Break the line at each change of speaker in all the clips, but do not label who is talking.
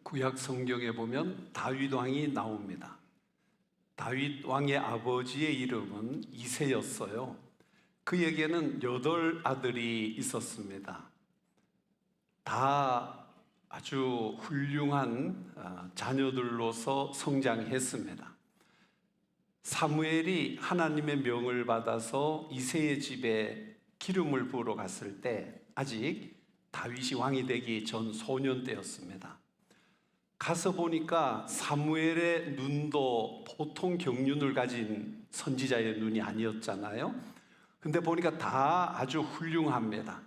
구약 성경에 보면 다윗 왕이 나옵니다. 다윗 왕의 아버지의 이름은 이새였어요. 그에게는 8 아들이 있었습니다. 다 아주 훌륭한 자녀들로서 성장했습니다. 사무엘이 하나님의 명을 받아서 이새의 집에 기름을 부으러 갔을 때 아직 다윗이 왕이 되기 전 소년 때였습니다. 가서 보니까 사무엘의 눈도 보통 경륜을 가진 선지자의 눈이 아니었잖아요. 근데 보니까 다 아주 훌륭합니다.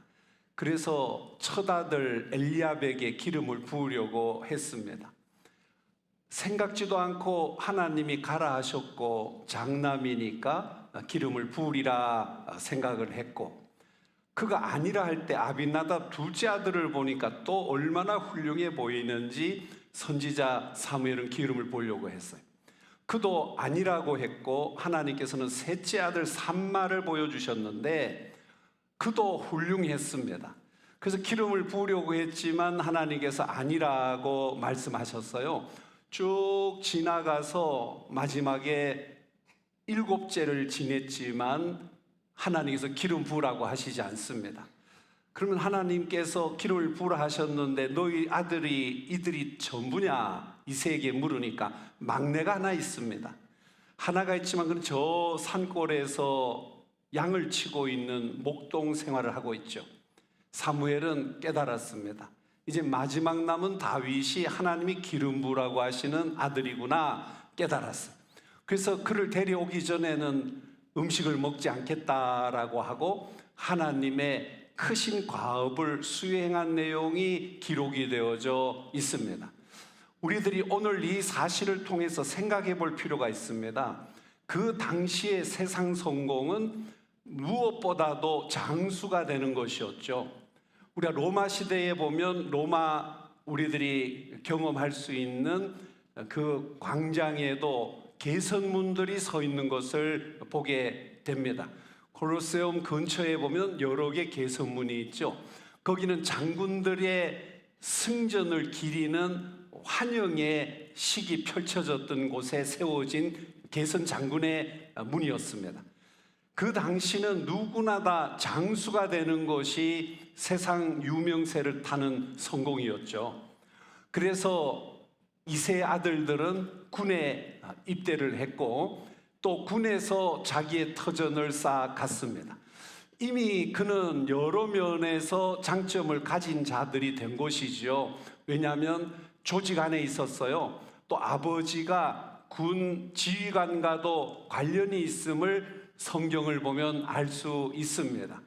그래서 첫아들 엘리압에게 기름을 부으려고 했습니다. 생각지도 않고 하나님이 가라 하셨고 장남이니까 기름을 부으리라 생각을 했고, 그가 아니라 할 때 아비나답 둘째 아들을 보니까 또 얼마나 훌륭해 보이는지 선지자 사무엘은 기름을 부으려고 했어요. 그도 아니라고 했고 하나님께서는 셋째 아들 삼마를 보여주셨는데 그도 훌륭했습니다. 그래서 기름을 부으려고 했지만 하나님께서 아니라고 말씀하셨어요. 쭉 지나가서 마지막에 7제를 지냈지만 하나님께서 기름 부으라고 하시지 않습니다. 그러면 하나님께서 기름을 부으라 하셨는데 너희 이들이 전부냐? 이새에게 물으니까 막내가 하나 있습니다. 하나가 있지만 그는 저 산골에서 양을 치고 있는 목동 생활을 하고 있죠. 사무엘은 깨달았습니다. 이제 마지막 남은 다윗이 하나님이 기름 부으라고 하시는 아들이구나 깨달았어요. 그래서 그를 데려오기 전에는 음식을 먹지 않겠다라고 하고 하나님의 크신 과업을 수행한 내용이 기록이 되어져 있습니다. 우리들이 오늘 이 사실을 통해서 생각해 볼 필요가 있습니다. 그 당시의 세상 성공은 무엇보다도 장수가 되는 것이었죠. 우리가 로마 시대에 보면 우리들이 경험할 수 있는 그 광장에도 개선문들이 서 있는 것을 보게 됩니다. 콜로세움 근처에 보면 여러 개 개선문이 있죠. 거기는 장군들의 승전을 기리는 환영의 식이 펼쳐졌던 곳에 세워진 개선 장군의 문이었습니다. 그 당시는 누구나 다 장수가 되는 것이 세상 유명세를 타는 성공이었죠. 그래서 이세 아들들은 군에 입대를 했고 또 군에서 자기의 터전을 쌓아갔습니다. 이미 그는 여러 면에서 장점을 가진 자들이 된 것이죠. 왜냐하면 조직 안에 있었어요. 또 아버지가 군 지휘관과도 관련이 있음을 성경을 보면 알 수 있습니다.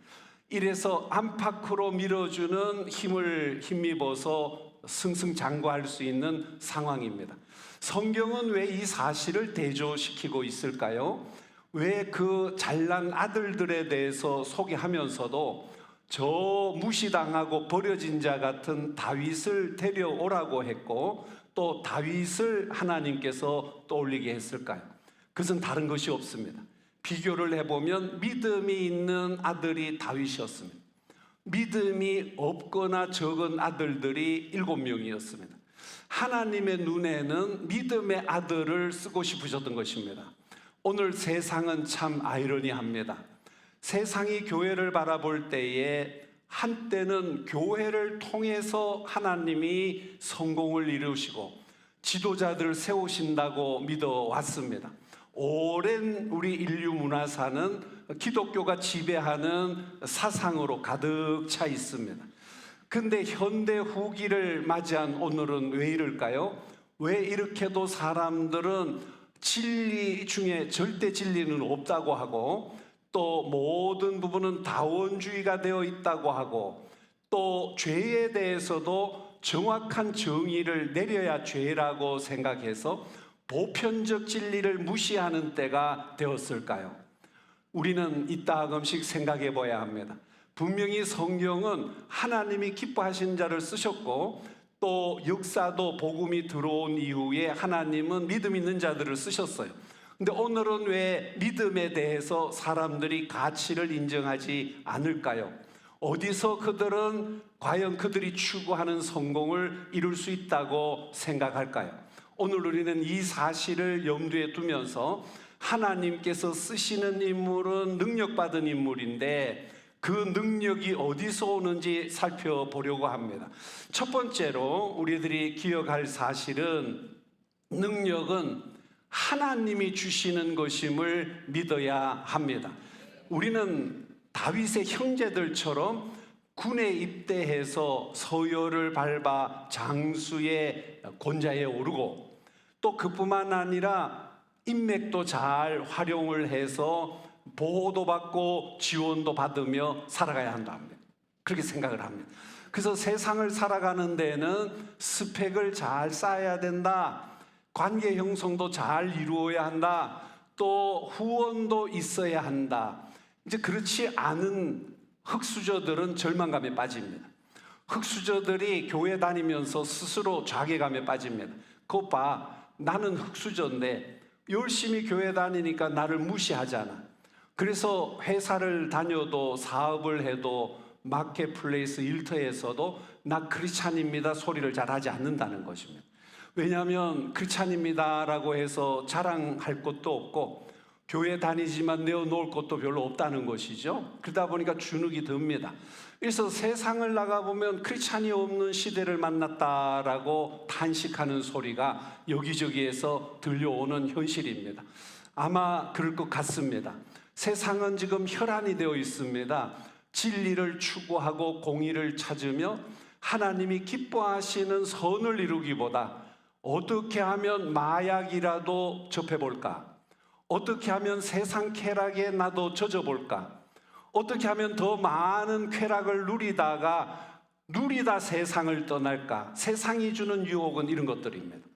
이래서 안팎으로 밀어주는 힘을 힘입어서 승승장구할 수 있는 상황입니다. 성경은 왜 이 사실을 대조시키고 있을까요? 왜 그 잘난 아들들에 대해서 소개하면서도 저 무시당하고 버려진 자 같은 다윗을 데려오라고 했고 또 다윗을 하나님께서 떠올리게 했을까요? 그것은 다른 것이 없습니다. 비교를 해보면 믿음이 있는 아들이 다윗이었습니다. 믿음이 없거나 적은 아들들이 7명이었습니다. 하나님의 눈에는 믿음의 아들을 쓰고 싶으셨던 것입니다. 오늘 세상은 참 아이러니합니다. 세상이 교회를 바라볼 때에 한때는 교회를 통해서 하나님이 성공을 이루시고 지도자들을 세우신다고 믿어왔습니다. 오랜 우리 인류 문화사는 기독교가 지배하는 사상으로 가득 차 있습니다. 근데 현대 후기를 맞이한 오늘은 왜 이럴까요? 왜 이렇게도 사람들은 진리 중에 절대 진리는 없다고 하고 또 모든 부분은 다원주의가 되어 있다고 하고 또 죄에 대해서도 정확한 정의를 내려야 죄라고 생각해서 보편적 진리를 무시하는 때가 되었을까요? 우리는 이따금씩 생각해 봐야 합니다. 분명히 성경은 하나님이 기뻐하신 자를 쓰셨고 또 역사도 복음이 들어온 이후에 하나님은 믿음 있는 자들을 쓰셨어요. 근데 오늘은 왜 믿음에 대해서 사람들이 가치를 인정하지 않을까요? 어디서 그들은 과연 그들이 추구하는 성공을 이룰 수 있다고 생각할까요? 오늘 우리는 이 사실을 염두에 두면서 하나님께서 쓰시는 인물은 능력받은 인물인데 그 능력이 어디서 오는지 살펴보려고 합니다. 첫 번째로 우리들이 기억할 사실은 능력은 하나님이 주시는 것임을 믿어야 합니다. 우리는 다윗의 형제들처럼 군에 입대해서 서열을 밟아 장수의 권좌에 오르고 또 그뿐만 아니라 인맥도 잘 활용을 해서 보호도 받고 지원도 받으며 살아가야 한답니다. 그렇게 생각을 합니다. 그래서 세상을 살아가는 데는 스펙을 잘 쌓아야 된다. 관계 형성도 잘 이루어야 한다. 또 후원도 있어야 한다. 이제 그렇지 않은 흑수저들은 절망감에 빠집니다. 흑수저들이 교회 다니면서 스스로 자괴감에 빠집니다. 그것 봐, 나는 흑수저인데 열심히 교회 다니니까 나를 무시하잖아. 그래서 회사를 다녀도 사업을 해도 마켓플레이스 일터에서도 나 크리스찬입니다 소리를 잘 하지 않는다는 것입니다. 왜냐하면 크리스찬입니다라고 해서 자랑할 것도 없고 교회 다니지만 내어놓을 것도 별로 없다는 것이죠. 그러다 보니까 주눅이 듭니다. 그래서 세상을 나가보면 크리스찬이 없는 시대를 만났다라고 탄식하는 소리가 여기저기에서 들려오는 현실입니다. 아마 그럴 것 같습니다. 세상은 지금 혈안이 되어 있습니다. 진리를 추구하고 공의를 찾으며 하나님이 기뻐하시는 선을 이루기보다 어떻게 하면 마약이라도 접해볼까? 어떻게 하면 세상 쾌락에 나도 젖어볼까? 어떻게 하면 더 많은 쾌락을 누리다 세상을 떠날까? 세상이 주는 유혹은 이런 것들입니다.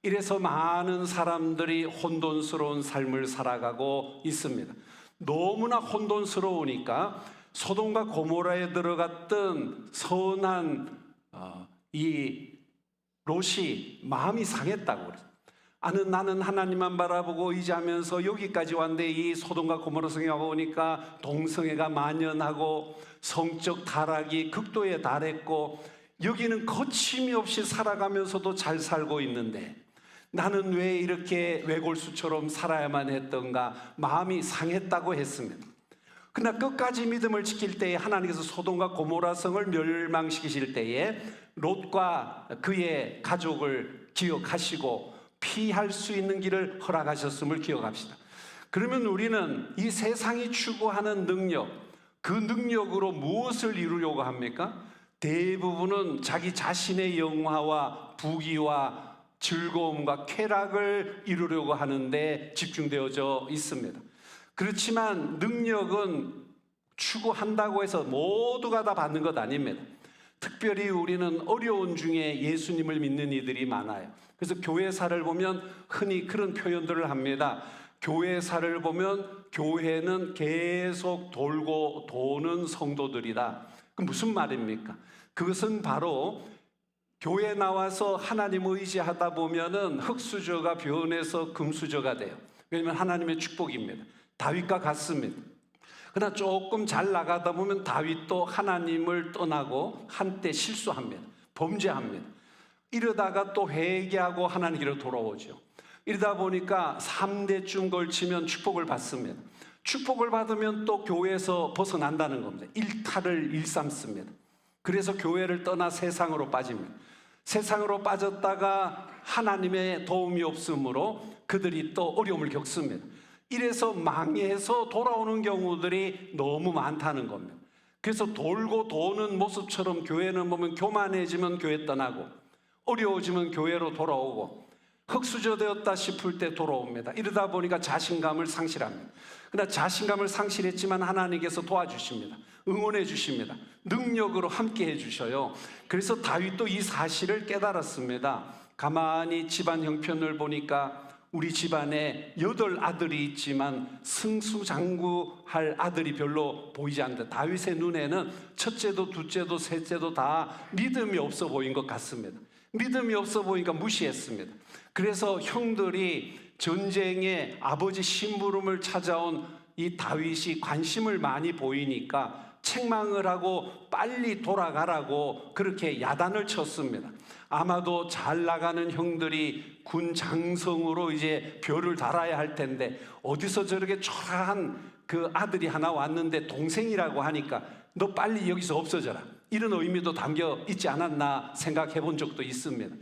이래서 많은 사람들이 혼돈스러운 삶을 살아가고 있습니다. 너무나 혼돈스러우니까 소돔과 고모라에 들어갔던 선한 이 롯이 마음이 상했다고 그래요. 나는 하나님만 바라보고 의지하면서 여기까지 왔는데 이 소돔과 고모라 성에 와보니까 동성애가 만연하고 성적 타락이 극도에 달했고 여기는 거침이 없이 살아가면서도 잘 살고 있는데 나는 왜 이렇게 외골수처럼 살아야만 했던가 마음이 상했다고 했습니다. 그러나 끝까지 믿음을 지킬 때에 하나님께서 소돔과 고모라 성을 멸망시키실 때에 롯과 그의 가족을 기억하시고 피할 수 있는 길을 허락하셨음을 기억합시다. 그러면 우리는 이 세상이 추구하는 능력, 그 능력으로 무엇을 이루려고 합니까? 대부분은 자기 자신의 영화와 부귀와 즐거움과 쾌락을 이루려고 하는데 집중되어져 있습니다. 그렇지만 능력은 추구한다고 해서 모두가 다 받는 것 아닙니다. 특별히 우리는 어려운 중에 예수님을 믿는 이들이 많아요. 그래서 교회사를 보면 흔히 그런 표현들을 합니다. 교회사를 보면 교회는 계속 돌고 도는 성도들이다. 그 무슨 말입니까? 그것은 바로 교회 나와서 하나님 의지하다 보면은 흙수저가 변해서 금수저가 돼요. 왜냐하면 하나님의 축복입니다. 다윗과 같습니다. 그러나 조금 잘 나가다 보면 다윗도 하나님을 떠나고 한때 실수합니다. 범죄합니다. 이러다가 또 회개하고 하나님께로 돌아오죠. 이러다 보니까 3대쯤 걸치면 축복을 받습니다. 축복을 받으면 또 교회에서 벗어난다는 겁니다. 일탈을 일삼습니다. 그래서 교회를 떠나 세상으로 빠집니다. 세상으로 빠졌다가 하나님의 도움이 없으므로 그들이 또 어려움을 겪습니다. 이래서 망해서 돌아오는 경우들이 너무 많다는 겁니다. 그래서 돌고 도는 모습처럼 교회는 보면 교만해지면 교회 떠나고 어려워지면 교회로 돌아오고 흙수저 되었다 싶을 때 돌아옵니다. 이러다 보니까 자신감을 상실합니다. 그러나 자신감을 상실했지만 하나님께서 도와주십니다. 응원해 주십니다. 능력으로 함께 해주셔요. 그래서 다윗도 이 사실을 깨달았습니다. 가만히 집안 형편을 보니까 우리 집안에 8 아들이 있지만 승수장구할 아들이 별로 보이지 않는다. 다윗의 눈에는 첫째도 둘째도 셋째도 다 믿음이 없어 보인 것 같습니다. 믿음이 없어 보이니까 무시했습니다. 그래서 형들이 전쟁에 아버지 심부름을 찾아온 이 다윗이 관심을 많이 보이니까 책망을 하고 빨리 돌아가라고 그렇게 야단을 쳤습니다. 아마도 잘 나가는 형들이 군 장성으로 이제 별을 달아야 할 텐데 어디서 저렇게 초라한 그 아들이 하나 왔는데 동생이라고 하니까 너 빨리 여기서 없어져라, 이런 의미도 담겨 있지 않았나 생각해 본 적도 있습니다.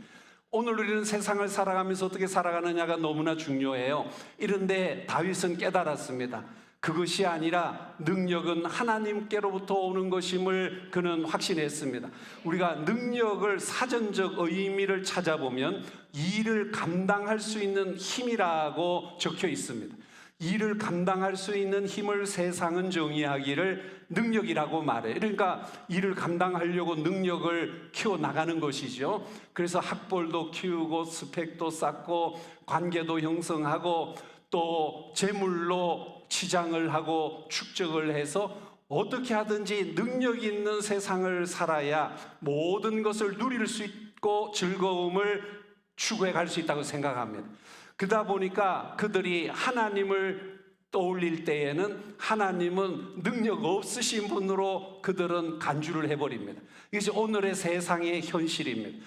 오늘 우리는 세상을 살아가면서 어떻게 살아가느냐가 너무나 중요해요. 이런데 다윗은 깨달았습니다. 그것이 아니라 능력은 하나님께로부터 오는 것임을 그는 확신했습니다. 우리가 능력을 사전적 의미를 찾아보면 일을 감당할 수 있는 힘이라고 적혀 있습니다. 일을 감당할 수 있는 힘을 세상은 정의하기를 능력이라고 말해요. 그러니까 일을 감당하려고 능력을 키워나가는 것이죠. 그래서 학벌도 키우고 스펙도 쌓고 관계도 형성하고 또 재물로 치장을 하고 축적을 해서 어떻게 하든지 능력 있는 세상을 살아야 모든 것을 누릴 수 있고 즐거움을 추구해 갈 수 있다고 생각합니다. 그러다 보니까 그들이 하나님을 떠올릴 때에는 하나님은 능력 없으신 분으로 그들은 간주를 해버립니다. 이것이 오늘의 세상의 현실입니다.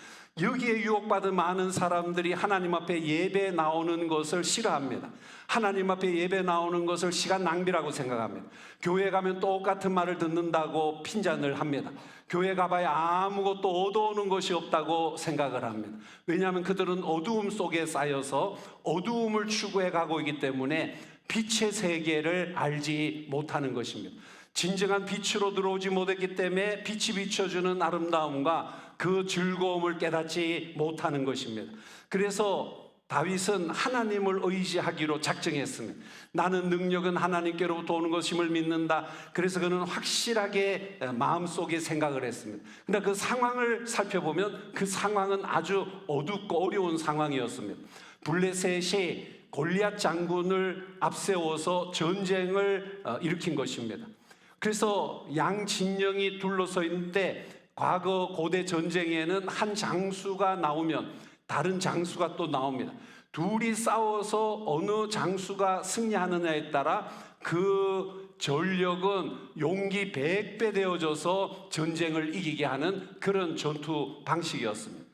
여기에 유혹받은 많은 사람들이 하나님 앞에 예배 나오는 것을 싫어합니다. 하나님 앞에 예배 나오는 것을 시간 낭비라고 생각합니다. 교회 가면 똑같은 말을 듣는다고 핀잔을 합니다. 교회 가봐야 아무것도 얻어오는 것이 없다고 생각을 합니다. 왜냐하면 그들은 어두움 속에 쌓여서 어두움을 추구해 가고 있기 때문에 빛의 세계를 알지 못하는 것입니다. 진정한 빛으로 들어오지 못했기 때문에 빛이 비춰주는 아름다움과 그 즐거움을 깨닫지 못하는 것입니다. 그래서 다윗은 하나님을 의지하기로 작정했습니다. 나는 능력은 하나님께로부터 오는 것임을 믿는다. 그래서 그는 확실하게 마음속에 생각을 했습니다. 그러나 그 상황을 살펴보면 그 상황은 아주 어둡고 어려운 상황이었습니다. 블레셋이 골리앗 장군을 앞세워서 전쟁을 일으킨 것입니다. 그래서 양 진영이 둘러서 있는데 과거 고대 전쟁에는 한 장수가 나오면 다른 장수가 또 나옵니다. 둘이 싸워서 어느 장수가 승리하느냐에 따라 그 전력은 용기 100배 되어져서 전쟁을 이기게 하는 그런 전투 방식이었습니다.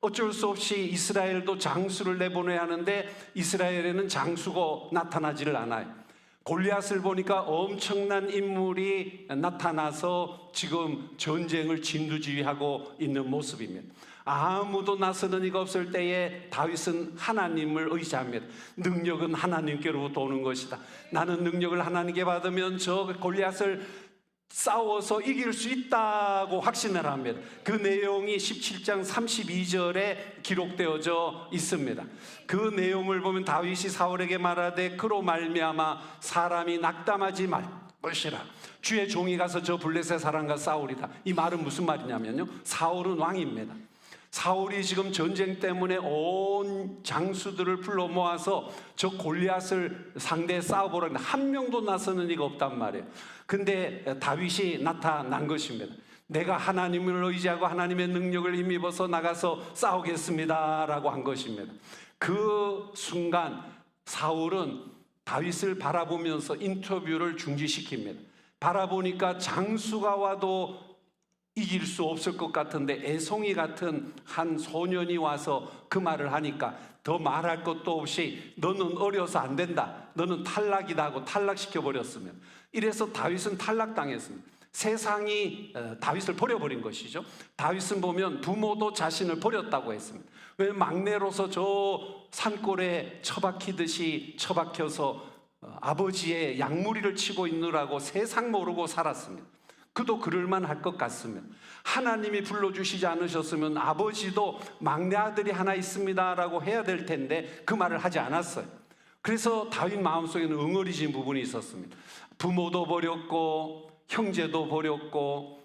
어쩔 수 없이 이스라엘도 장수를 내보내야 하는데 이스라엘에는 장수가 나타나지를 않아요. 골리앗을 보니까 엄청난 인물이 나타나서 지금 전쟁을 진두지휘하고 있는 모습입니다. 아무도 나서는 이가 없을 때에 다윗은 하나님을 의지합니다. 능력은 하나님께로부터 오는 것이다. 나는 능력을 하나님께 받으면 저 골리앗을 싸워서 이길 수 있다고 확신을 합니다. 그 내용이 17장 32절에 기록되어져 있습니다. 그 내용을 보면 다윗이 사울에게 말하되 그로 말미암아 사람이 낙담하지 말 것이라. 주의 종이 가서 저 블레셋 사람과 싸우리다. 이 말은 무슨 말이냐면요, 사울은 왕입니다. 사울이 지금 전쟁 때문에 온 장수들을 불러 모아서 저 골리앗을 상대해 싸워보라는데 한 명도 나서는 이가 없단 말이에요. 근데 다윗이 나타난 것입니다. 내가 하나님을 의지하고 하나님의 능력을 힘입어서 나가서 싸우겠습니다 라고 한 것입니다. 그 순간 사울은 다윗을 바라보면서 인터뷰를 중지시킵니다. 바라보니까 장수가 와도 이길 수 없을 것 같은데 애송이 같은 한 소년이 와서 그 말을 하니까 더 말할 것도 없이 너는 어려서 안 된다, 너는 탈락이다 하고 탈락시켜버렸습니다. 이래서 다윗은 탈락당했습니다. 세상이 다윗을 버려버린 것이죠. 다윗은 보면 부모도 자신을 버렸다고 했습니다. 왜 막내로서 저 산골에 처박히듯이 처박혀서 아버지의 양무리를 치고 있느라고 세상 모르고 살았습니다. 그도 그럴만 할 것 같습니다. 하나님이 불러주시지 않으셨으면 아버지도 막내 아들이 하나 있습니다 라고 해야 될 텐데 그 말을 하지 않았어요. 그래서 다윗 마음속에는 응어리진 부분이 있었습니다. 부모도 버렸고 형제도 버렸고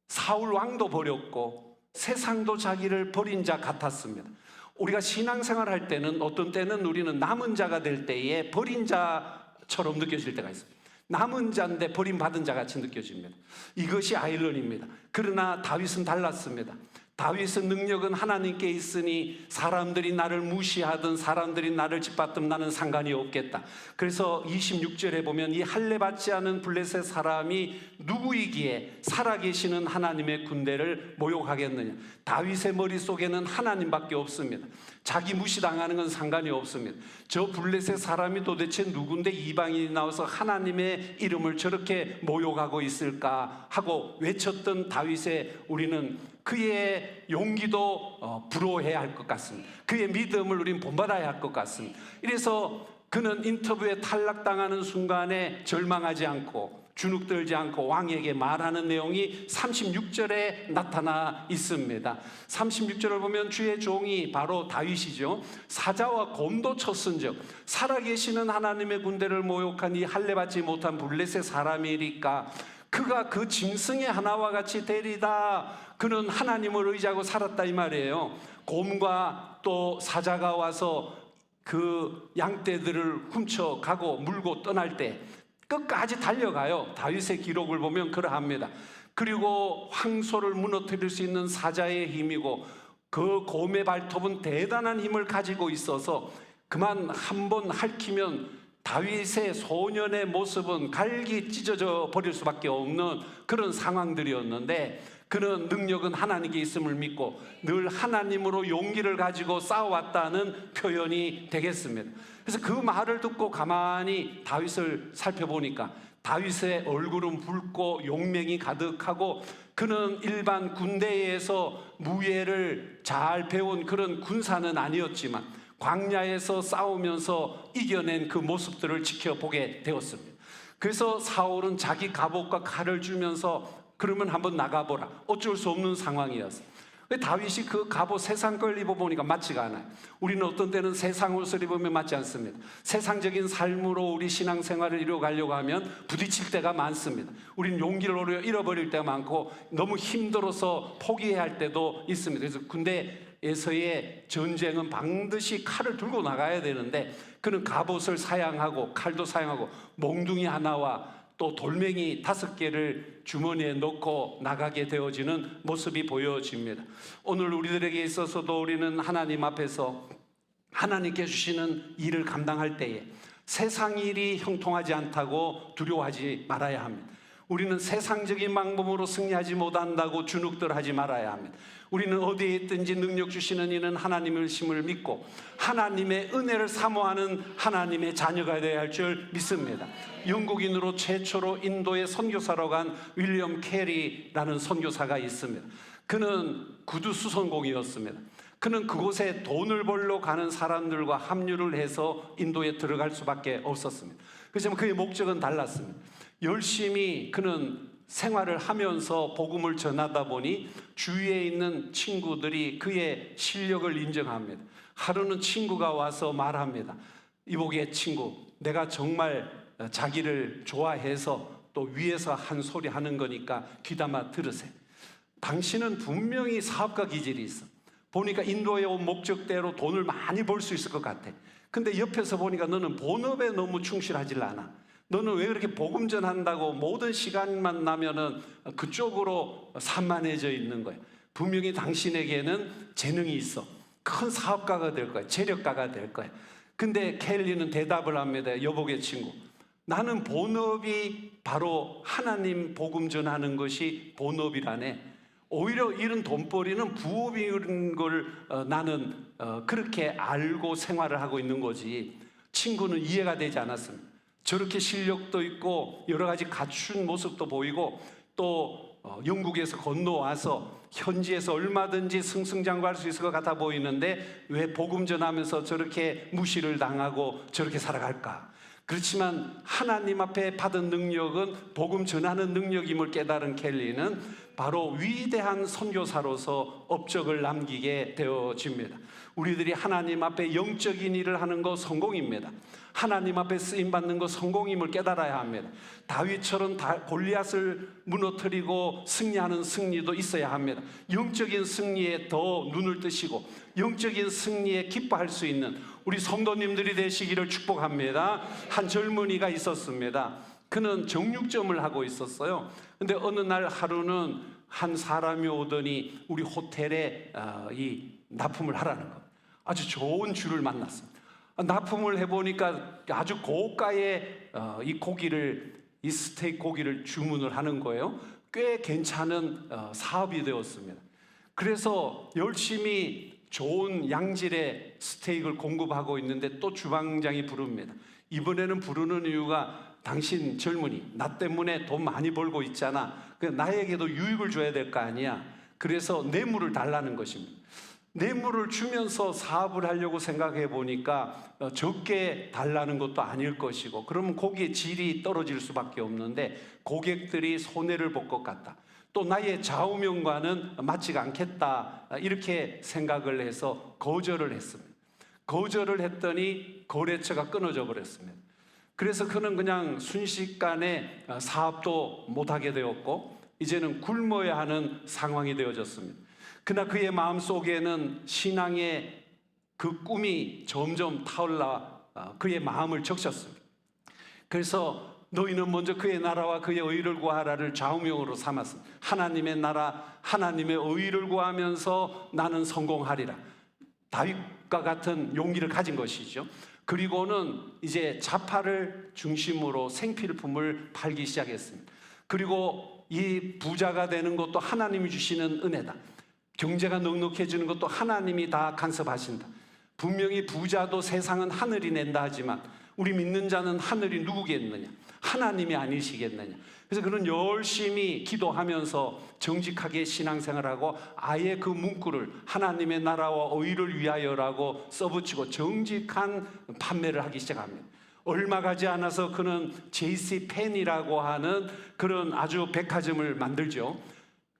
사울 왕도 버렸고 세상도 자기를 버린 자 같았습니다. 우리가 신앙생활 할 때는 어떤 때는 우리는 남은 자가 될 때에 버린 자처럼 느껴질 때가 있습니다. 남은 자인데 버림받은 자 같이 느껴집니다. 이것이 아이러니입니다. 그러나 다윗은 달랐습니다. 다윗의 능력은 하나님께 있으니 사람들이 나를 무시하든 사람들이 나를 짓밟든 나는 상관이 없겠다. 그래서 26절에 보면 이 할례받지 않은 블레셋 사람이 누구이기에 살아계시는 하나님의 군대를 모욕하겠느냐. 다윗의 머릿속에는 하나님밖에 없습니다. 자기 무시당하는 건 상관이 없습니다. 저 블레셋 사람이 도대체 누군데 이방인이 나와서 하나님의 이름을 저렇게 모욕하고 있을까 하고 외쳤던 다윗의 우리는 그의 용기도 부러워해야 할 것 같습니다. 그의 믿음을 우리는 본받아야 할 것 같습니다. 이래서 그는 인터뷰에 탈락당하는 순간에 절망하지 않고 주눅들지 않고 왕에게 말하는 내용이 36절에 나타나 있습니다. 36절을 보면 주의 종이 바로 다윗이죠. 사자와 곰도 쳤은즉 살아계시는 하나님의 군대를 모욕한 이 할례받지 못한 블레셋 사람이니까 그가 그 짐승의 하나와 같이 되리다. 그는 하나님을 의지하고 살았다 이 말이에요. 곰과 또 사자가 와서 그 양떼들을 훔쳐가고 물고 떠날 때 끝까지 달려가요. 다윗의 기록을 보면 그러합니다. 그리고 황소를 무너뜨릴 수 있는 사자의 힘이고 그 곰의 발톱은 대단한 힘을 가지고 있어서 그만 한번 핥히면 다윗의 소년의 모습은 갈기 찢어져 버릴 수밖에 없는 그런 상황들이었는데 그는 능력은 하나님께 있음을 믿고 늘 하나님으로 용기를 가지고 싸워왔다는 표현이 되겠습니다. 그래서 그 말을 듣고 가만히 다윗을 살펴보니까 다윗의 얼굴은 붉고 용맹이 가득하고 그는 일반 군대에서 무예를 잘 배운 그런 군사는 아니었지만 광야에서 싸우면서 이겨낸 그 모습들을 지켜보게 되었습니다. 그래서 사울은 자기 갑옷과 칼을 주면서 그러면 한번 나가보라. 어쩔 수 없는 상황이었어요. 다윗이 그 갑옷 세상 걸 입어보니까 맞지가 않아요. 우리는 어떤 때는 세상 옷을 입으면 맞지 않습니다. 세상적인 삶으로 우리 신앙생활을 이루어가려고 하면 부딪힐 때가 많습니다. 우리는 용기를 잃어버릴 때가 많고 너무 힘들어서 포기해야 할 때도 있습니다. 그래서 군대에서의 전쟁은 반드시 칼을 들고 나가야 되는데 그는 갑옷을 사양하고 칼도 사용하고 몽둥이 하나와 또 돌멩이 5개를 주머니에 넣고 나가게 되어지는 모습이 보여집니다. 오늘 우리들에게 있어서도 우리는 하나님 앞에서 하나님께 주시는 일을 감당할 때에 세상 일이 형통하지 않다고 두려워하지 말아야 합니다. 우리는 세상적인 방법으로 승리하지 못한다고 주눅들하지 말아야 합니다. 우리는 어디에 있든지 능력 주시는 이는 하나님의 심을 믿고 하나님의 은혜를 사모하는 하나님의 자녀가 되어야 할 줄 믿습니다. 영국인으로 최초로 인도에 선교사로 간 윌리엄 캐리라는 선교사가 있습니다. 그는 구두 수선공이었습니다. 그는 그곳에 돈을 벌러 가는 사람들과 합류를 해서 인도에 들어갈 수밖에 없었습니다. 그렇지만 그의 목적은 달랐습니다. 열심히 그는 생활을 하면서 복음을 전하다 보니 주위에 있는 친구들이 그의 실력을 인정합니다. 하루는 친구가 와서 말합니다. 이복의 친구, 내가 정말 자기를 좋아해서 또 위에서 한 소리 하는 거니까 귀담아 들으세요. 당신은 분명히 사업가 기질이 있어. 보니까 인도에 온 목적대로 돈을 많이 벌 수 있을 것 같아. 근데 옆에서 보니까 너는 본업에 너무 충실하질 않아. 너는 왜 그렇게 복음 전한다고 모든 시간만 나면은 그쪽으로 산만해져 있는 거야. 분명히 당신에게는 재능이 있어. 큰 사업가가 될 거야. 재력가가 될 거야. 근데 켈리는 대답을 합니다. 여복의 친구, 나는 본업이 바로 하나님 복음 전하는 것이 본업이라네. 오히려 이런 돈벌이는 부업인 걸 나는 그렇게 알고 생활을 하고 있는 거지. 친구는 이해가 되지 않았습니다. 저렇게 실력도 있고 여러 가지 갖춘 모습도 보이고 또 영국에서 건너와서 현지에서 얼마든지 승승장구할 수 있을 것 같아 보이는데 왜 복음 전하면서 저렇게 무시를 당하고 저렇게 살아갈까? 그렇지만 하나님 앞에 받은 능력은 복음 전하는 능력임을 깨달은 켈리는 바로 위대한 선교사로서 업적을 남기게 되어집니다. 우리들이 하나님 앞에 영적인 일을 하는 거 성공입니다. 하나님 앞에 쓰임받는 거 성공임을 깨달아야 합니다. 다윗처럼 골리앗을 무너뜨리고 승리하는 승리도 있어야 합니다. 영적인 승리에 더 눈을 뜨시고 영적인 승리에 기뻐할 수 있는 우리 성도님들이 되시기를 축복합니다. 한 젊은이가 있었습니다. 그는 정육점을 하고 있었어요. 근데 어느 날 하루는 한 사람이 오더니 우리 호텔에 이 납품을 하라는 거. 아주 좋은 주를 만났습니다. 납품을 해보니까 아주 고가의 이 스테이크 고기를 주문을 하는 거예요. 꽤 괜찮은 사업이 되었습니다. 그래서 열심히 좋은 양질의 스테이크를 공급하고 있는데 또 주방장이 부릅니다. 이번에는 부르는 이유가 당신 젊은이, 나 때문에 돈 많이 벌고 있잖아. 나에게도 유익을 줘야 될 거 아니야. 그래서 뇌물을 달라는 것입니다. 뇌물을 주면서 사업을 하려고 생각해 보니까 적게 달라는 것도 아닐 것이고, 그러면 고기의 질이 떨어질 수밖에 없는데 고객들이 손해를 볼 것 같다. 또 나의 좌우명과는 맞지가 않겠다, 이렇게 생각을 해서 거절을 했습니다. 거절을 했더니 거래처가 끊어져 버렸습니다. 그래서 그는 그냥 순식간에 사업도 못하게 되었고 이제는 굶어야 하는 상황이 되어졌습니다. 그러나 그의 마음속에는 신앙의 그 꿈이 점점 타올라 그의 마음을 적셨습니다. 그래서 너희는 먼저 그의 나라와 그의 의를 구하라를 좌우명으로 삼았습니다. 하나님의 나라, 하나님의 의를 구하면서 나는 성공하리라. 다윗과 같은 용기를 가진 것이죠. 그리고는 이제 자파를 중심으로 생필품을 팔기 시작했습니다. 그리고 이 부자가 되는 것도 하나님이 주시는 은혜다. 경제가 넉넉해지는 것도 하나님이 다 간섭하신다. 분명히 부자도 세상은 하늘이 낸다 하지만 우리 믿는 자는 하늘이 누구겠느냐? 하나님이 아니시겠느냐? 그래서 그는 열심히 기도하면서 정직하게 신앙생활하고 아예 그 문구를 하나님의 나라와 의를 위하여라고 써붙이고 정직한 판매를 하기 시작합니다. 얼마 가지 않아서 그는 JCPenney라고 하는 그런 아주 백화점을 만들죠.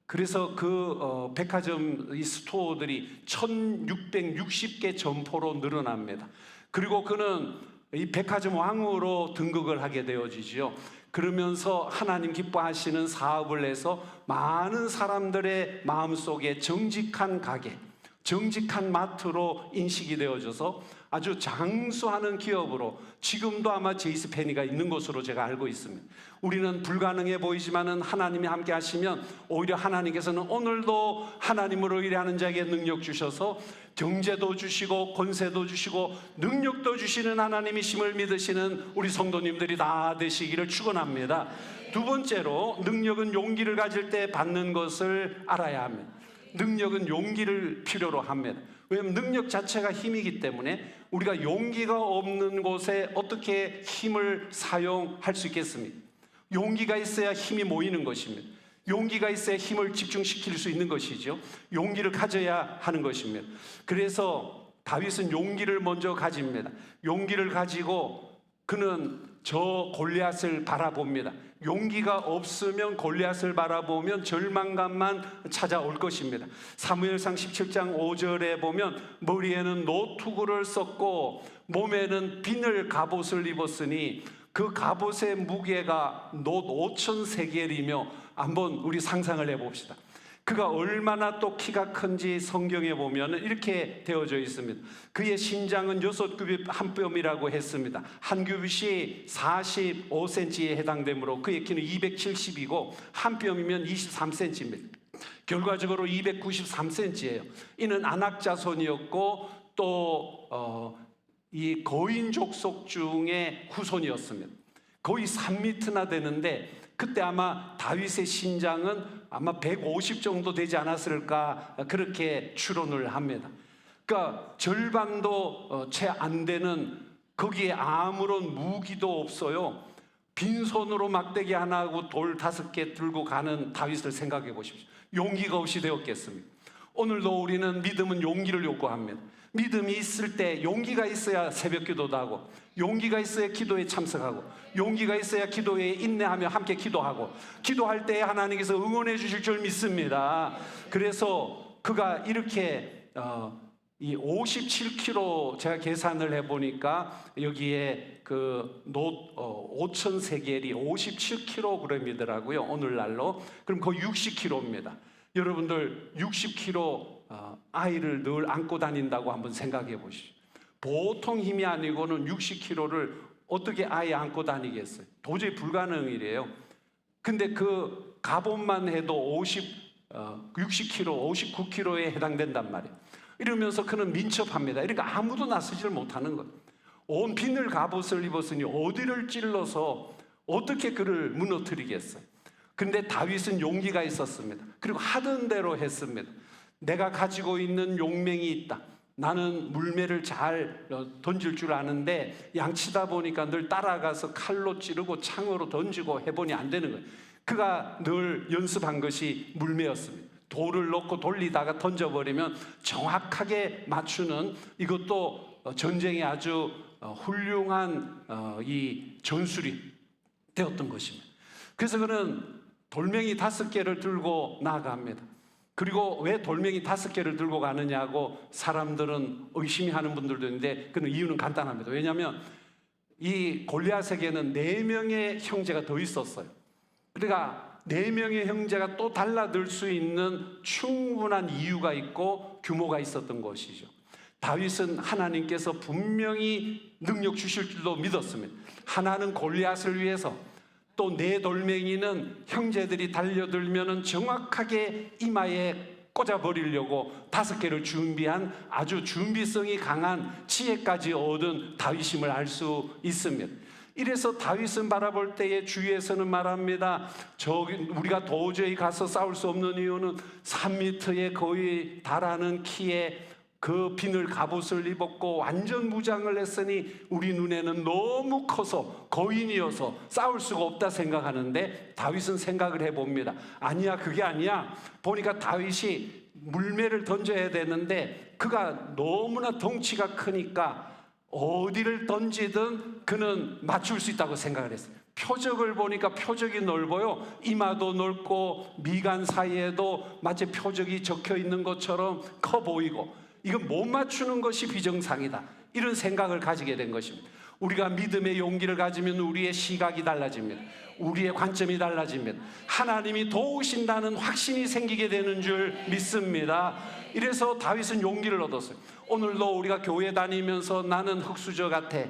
그래서 그 백화점 이 스토어들이 1660개 점포로 늘어납니다. 그리고 그는 이 백화점 왕으로 등극을 하게 되어지죠. 그러면서 하나님 기뻐하시는 사업을 해서 많은 사람들의 마음속에 정직한 가게, 정직한 마트로 인식이 되어져서 아주 장수하는 기업으로 지금도 아마 제이스페니가 있는 것으로 제가 알고 있습니다. 우리는 불가능해 보이지만은 하나님이 함께 하시면 오히려 하나님께서는 오늘도 하나님으로 일하는 자에게 능력 주셔서 경제도 주시고 권세도 주시고 능력도 주시는 하나님이심을 믿으시는 우리 성도님들이 다 되시기를 축원합니다. 두 번째로, 능력은 용기를 가질 때 받는 것을 알아야 합니다. 능력은 용기를 필요로 합니다. 왜냐하면 능력 자체가 힘이기 때문에 우리가 용기가 없는 곳에 어떻게 힘을 사용할 수 있겠습니까? 용기가 있어야 힘이 모이는 것입니다. 용기가 있어야 힘을 집중시킬 수 있는 것이죠. 용기를 가져야 하는 것입니다. 그래서 다윗은 용기를 먼저 가집니다. 용기를 가지고 그는 저 골리앗을 바라봅니다. 용기가 없으면 골리앗을 바라보면 절망감만 찾아올 것입니다. 사무엘상 17장 5절에 보면 머리에는 노투구를 썼고 몸에는 비늘 갑옷을 입었으니 그 갑옷의 무게가 놋 5,000세겔이며, 한번 우리 상상을 해봅시다. 그가 얼마나 또 키가 큰지 성경에 보면 이렇게 되어져 있습니다. 그의 신장은 6규빗 한 뼘이라고 했습니다. 한 규빗이 45cm에 해당되므로 그의 키는 270이고 한 뼘이면 23cm입니다. 결과적으로 293cm예요. 이는 아낙 자손이었고 또 이 거인 족속 중에 후손이었습니다. 거의 3m나 되는데 그때 아마 다윗의 신장은 아마 150 정도 되지 않았을까, 그렇게 추론을 합니다. 그러니까 절반도 채 안 되는, 거기에 아무런 무기도 없어요. 빈손으로 막대기 하나 하고 돌 5개 들고 가는 다윗을 생각해 보십시오. 용기가 없이 되었겠습니까? 오늘도 우리는 믿음은 용기를 요구합니다. 믿음이 있을 때, 용기가 있어야 새벽 기도도 하고, 용기가 있어야 기도에 참석하고, 용기가 있어야 기도에 인내하며 함께 기도하고, 기도할 때 하나님께서 응원해 주실 줄 믿습니다. 그래서 그가 이렇게 이 57kg, 제가 계산을 해보니까 여기에 그 놋 5,000세겔이 57kg이더라고요, 오늘날로. 그럼 거의 60kg입니다. 여러분들 60kg 아이를 늘 안고 다닌다고 한번 생각해 보시죠. 보통 힘이 아니고는 60kg를 어떻게 아이 안고 다니겠어요? 도저히 불가능이래요. 근데 그 갑옷만 해도 60kg, 59kg에 해당된단 말이에요. 이러면서 그는 민첩합니다. 그러니까 아무도 나서지를 못하는 거예요. 온 비늘 갑옷을 입었으니 어디를 찔러서 어떻게 그를 무너뜨리겠어요. 근데 다윗은 용기가 있었습니다. 그리고 하던 대로 했습니다. 내가 가지고 있는 용맹이 있다. 나는 물매를 잘 던질 줄 아는데 양치다 보니까 늘 따라가서 칼로 찌르고 창으로 던지고 해보니 안 되는 거예요. 그가 늘 연습한 것이 물매였습니다. 돌을 넣고 돌리다가 던져버리면 정확하게 맞추는, 이것도 전쟁에 아주 훌륭한 이 전술이 되었던 것입니다. 그래서 그는 돌멩이 5개를 들고 나아갑니다. 그리고 왜 돌멩이 5개를 들고 가느냐고 사람들은 의심하는 분들도 있는데, 그 이유는 간단합니다. 왜냐하면 이 골리앗에게는 4명의 형제가 더 있었어요. 그러니까 4명의 형제가 또 달라들 수 있는 충분한 이유가 있고 규모가 있었던 것이죠. 다윗은 하나님께서 분명히 능력 주실 줄도 믿었습니다. 하나는 골리앗을 위해서, 또 4 돌멩이는 형제들이 달려들면 정확하게 이마에 꽂아버리려고 5개를 준비한 아주 준비성이 강한 지혜까지 얻은 다윗임을 알 수 있습니다. 이래서 다윗은 바라볼 때에 주위에서는 말합니다. 우리가 도저히 가서 싸울 수 없는 이유는 3m에 거의 달하는 키에 그 비늘 갑옷을 입었고 완전 무장을 했으니 우리 눈에는 너무 커서 거인이어서 싸울 수가 없다 생각하는데, 다윗은 생각을 해봅니다. 아니야, 그게 아니야. 보니까 다윗이 물매를 던져야 되는데 그가 너무나 덩치가 크니까 어디를 던지든 그는 맞출 수 있다고 생각을 했어요. 표적을 보니까 표적이 넓어요. 이마도 넓고 미간 사이에도 마치 표적이 적혀 있는 것처럼 커 보이고, 이건 못 맞추는 것이 비정상이다, 이런 생각을 가지게 된 것입니다. 우리가 믿음의 용기를 가지면 우리의 시각이 달라집니다. 우리의 관점이 달라집니다. 하나님이 도우신다는 확신이 생기게 되는 줄 믿습니다. 이래서 다윗은 용기를 얻었어요. 오늘도 우리가 교회 다니면서 나는 흙수저 같아,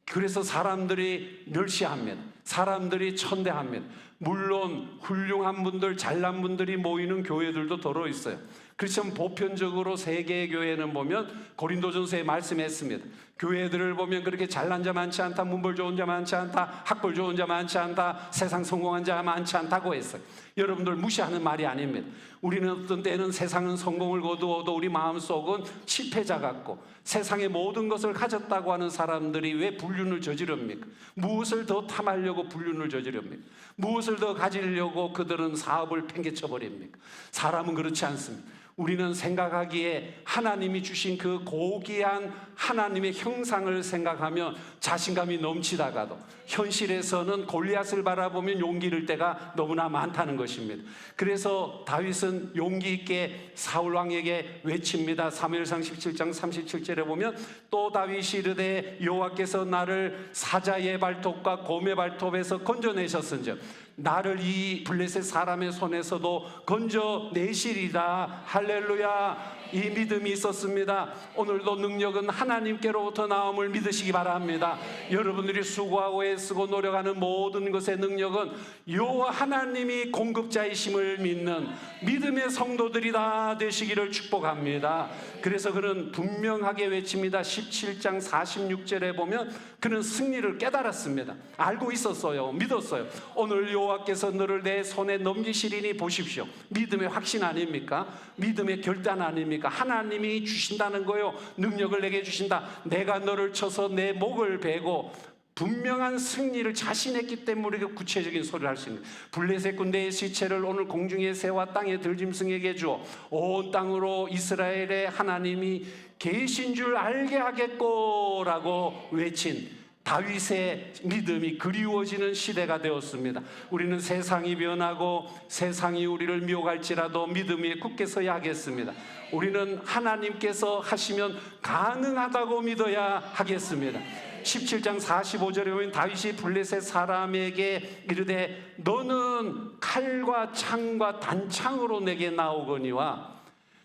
그래서 사람들이 멸시합니다. 사람들이 천대합니다. 물론 훌륭한 분들, 잘난 분들이 모이는 교회들도 더러 있어요. 그렇지만 보편적으로 세계의 교회는 보면 고린도전서에 말씀했습니다. 교회들을 보면 그렇게 잘난 자 많지 않다, 문벌 좋은 자 많지 않다, 학벌 좋은 자 많지 않다, 세상 성공한 자 많지 않다고 했어요. 여러분들 무시하는 말이 아닙니다. 우리는 어떤 때는 세상은 성공을 거두어도 우리 마음속은 실패자 같고, 세상의 모든 것을 가졌다고 하는 사람들이 왜 불륜을 저지릅니까? 무엇을 더 탐하려고 불륜을 저지릅니까? 무엇을 더 가지려고 그들은 사업을 팽개쳐 버립니까? 사람은 그렇지 않습니다. 우리는 생각하기에 하나님이 주신 그 고귀한 하나님의 형상을 생각하면 자신감이 넘치다가도 현실에서는 골리앗을 바라보면 용기 잃을 때가 너무나 많다는 것입니다. 그래서 다윗은 용기 있게 사울 왕에게 외칩니다. 사무엘상 17장 37절에 보면 또 다윗이 이르되 여호와께서 나를 사자의 발톱과 곰의 발톱에서 건져내셨은즉 나를 이 블레셋 사람의 손에서도 건져내시리다. 할렐루야. 이 믿음이 있었습니다. 오늘도 능력은 하나님께로부터 나옴을 믿으시기 바랍니다. 여러분들이 수고하고 애쓰고 노력하는 모든 것의 능력은 여호와 하나님이 공급자이심을 믿는 믿음의 성도들이 다 되시기를 축복합니다. 그래서 그는 분명하게 외칩니다. 17장 46절에 보면 그는 승리를 깨달았습니다. 알고 있었어요. 믿었어요. 오늘 여호와께서 너를 내 손에 넘기시리니 보십시오. 믿음의 확신 아닙니까? 믿음의 결단 아닙니까? 하나님이 주신다는 거요. 능력을 내게 주신다. 내가 너를 쳐서 내 목을 베고, 분명한 승리를 자신했기 때문에 우리가 구체적인 소리를 할 수 있는, 블레셋 군대의 시체를 오늘 공중에 새와 땅에 들짐승에게 주어 온 땅으로 이스라엘의 하나님이 계신 줄 알게 하겠고라고 외친 다윗의 믿음이 그리워지는 시대가 되었습니다. 우리는 세상이 변하고 세상이 우리를 미혹할지라도 믿음 위에 굳게 서야 하겠습니다. 우리는 하나님께서 하시면 가능하다고 믿어야 하겠습니다. 17장 45절에 보면 다윗이 블레셋 사람에게 이르되 너는 칼과 창과 단창으로 내게 나오거니와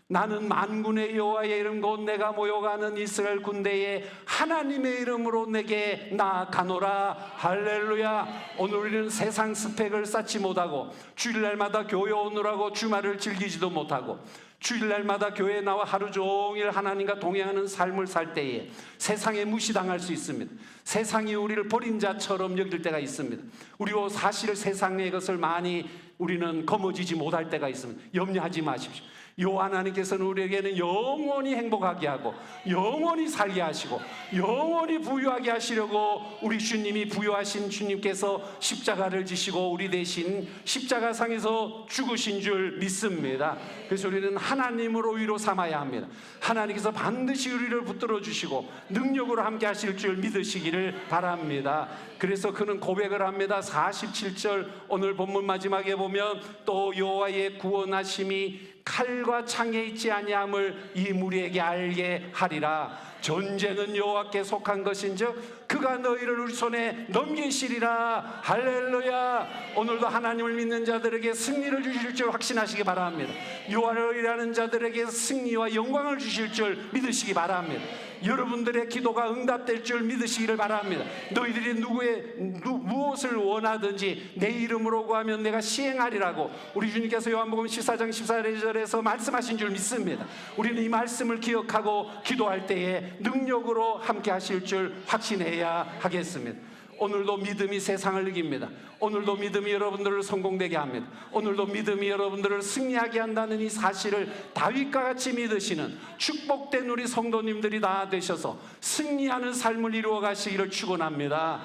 나는 만군의 여호와의 이름 곧 내가 모여가는 이스라엘 군대에 하나님의 이름으로 내게 나아가노라. 할렐루야. 오늘 우리는 세상 스펙을 쌓지 못하고 주일날마다 교회 오느라고 주말을 즐기지도 못하고 주일날마다 교회에 나와 하루 종일 하나님과 동행하는 삶을 살 때에 세상에 무시당할 수 있습니다. 세상이 우리를 버린 자처럼 여길 때가 있습니다. 우리도 사실 세상의 것을 많이 우리는 거머쥐지 못할 때가 있습니다. 염려하지 마십시오. 요 하나님께서는 우리에게는 영원히 행복하게 하고 영원히 살게 하시고 영원히 부유하게 하시려고 우리 주님이 부유하신 주님께서 십자가를 지시고 우리 대신 십자가상에서 죽으신 줄 믿습니다. 그래서 우리는 하나님으로 위로 삼아야 합니다. 하나님께서 반드시 우리를 붙들어 주시고 능력으로 함께 하실 줄 믿으시기를 바랍니다. 그래서 그는 고백을 합니다. 47절 오늘 본문 마지막에 보면 또 여호와의 구원하심이 칼과 창에 있지 아니함을 이 무리에게 알게 하리라. 전쟁은 여호와께 속한 것인즉 그가 너희를 우리 손에 넘기시리라. 할렐루야. 오늘도 하나님을 믿는 자들에게 승리를 주실 줄 확신하시기 바랍니다. 여호와를 의뢰하는 자들에게 승리와 영광을 주실 줄 믿으시기 바랍니다. 여러분들의 기도가 응답될 줄 믿으시기를 바랍니다. 너희들이 무엇을 원하든지 내 이름으로 구하면 내가 시행하리라고 우리 주님께서 요한복음 14장 14절에서 말씀하신 줄 믿습니다. 우리는 이 말씀을 기억하고 기도할 때에 능력으로 함께 하실 줄 확신해야 하겠습니다. 오늘도 믿음이 세상을 이깁니다. 오늘도 믿음이 여러분들을 성공되게 합니다. 오늘도 믿음이 여러분들을 승리하게 한다는 이 사실을 다윗과 같이 믿으시는 축복된 우리 성도님들이 다 되셔서 승리하는 삶을 이루어 가시기를 축원합니다.